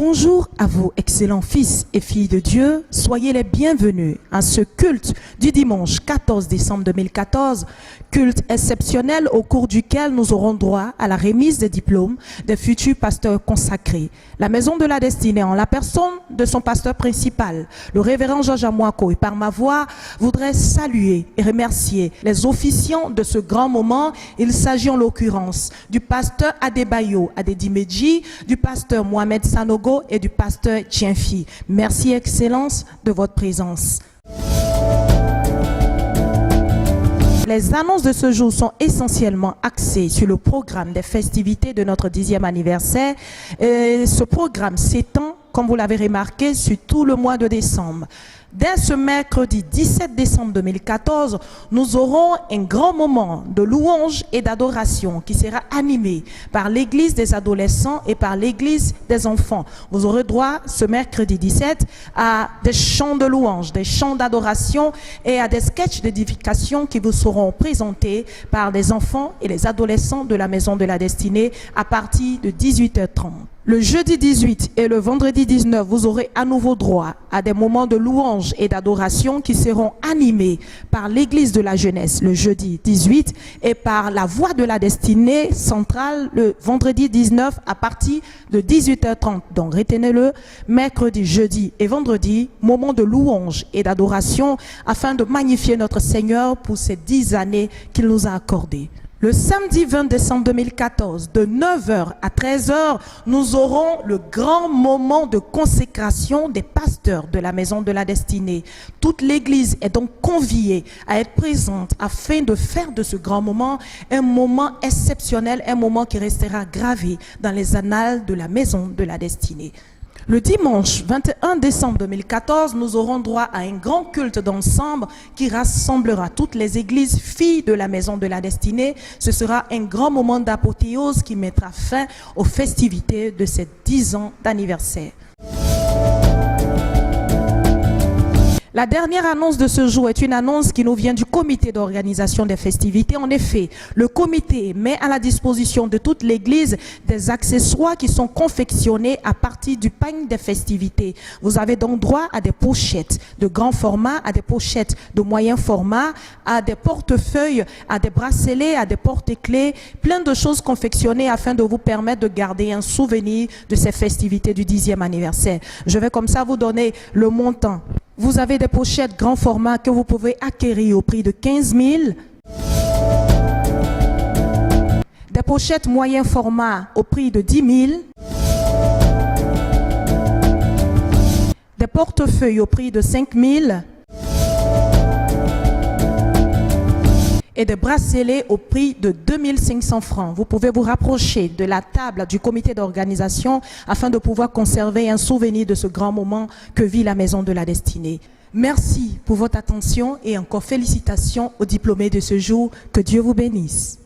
Bonjour à vous, excellents fils et filles de Dieu. Soyez les bienvenus à ce culte du dimanche 14 décembre 2014, culte exceptionnel au cours duquel nous aurons droit à la remise des diplômes des futurs pasteurs consacrés. La Maison de la Destinée, en la personne de son pasteur principal, le révérend Georges Amouako, et par ma voix, voudrais saluer et remercier les officiants de ce grand moment. Il s'agit en l'occurrence du pasteur Adebayo Adedimeji, du pasteur Mohamed Sanogo et du pasteur Tienfi. Merci, Excellence, de votre présence. Les annonces de ce jour sont essentiellement axées sur le programme des festivités de notre 10e anniversaire. Et ce programme s'étend, comme vous l'avez remarqué, sur tout le mois de décembre. Dès ce mercredi 17 décembre 2014, nous aurons un grand moment de louange et d'adoration qui sera animé par l'église des adolescents et par l'église des enfants. Vous aurez droit ce mercredi 17 à des chants de louange, des chants d'adoration et à des sketchs d'édification qui vous seront présentés par les enfants et les adolescents de la Maison de la Destinée à partir de 18h30. Le jeudi 18 et le vendredi 19, vous aurez à nouveau droit à des moments de louange et d'adoration qui seront animés par l'église de la jeunesse le jeudi 18 et par la voix de la destinée centrale le vendredi 19 à partir de 18h30. Donc retenez-le, mercredi, jeudi et vendredi, moments de louange et d'adoration afin de magnifier notre Seigneur pour ces 10 années qu'il nous a accordées. Le samedi 20 décembre 2014, de 9h à 13h, nous aurons le grand moment de consécration des pasteurs de la Maison de la Destinée. Toute l'Église est donc conviée à être présente afin de faire de ce grand moment un moment exceptionnel, un moment qui restera gravé dans les annales de la Maison de la Destinée. Le dimanche 21 décembre 2014, nous aurons droit à un grand culte d'ensemble qui rassemblera toutes les églises filles de la Maison de la Destinée. Ce sera un grand moment d'apothéose qui mettra fin aux festivités de ces 10 ans d'anniversaire. La dernière annonce de ce jour est une annonce qui nous vient du comité d'organisation des festivités. En effet, le comité met à la disposition de toute l'église des accessoires qui sont confectionnés à partir du pagne des festivités. Vous avez donc droit à des pochettes de grand format, à des pochettes de moyen format, à des portefeuilles, à des bracelets, à des porte-clés, plein de choses confectionnées afin de vous permettre de garder un souvenir de ces festivités du 10e anniversaire. Je vais comme ça vous donner le montant. Vous avez des pochettes grand format que vous pouvez acquérir au prix de 15 000. Des pochettes moyen format au prix de 10 000. Des portefeuilles au prix de 5 000. Et des bracelets au prix de 2 500 francs. Vous pouvez vous rapprocher de la table du comité d'organisation afin de pouvoir conserver un souvenir de ce grand moment que vit la Maison de la Destinée. Merci pour votre attention et encore félicitations aux diplômés de ce jour. Que Dieu vous bénisse.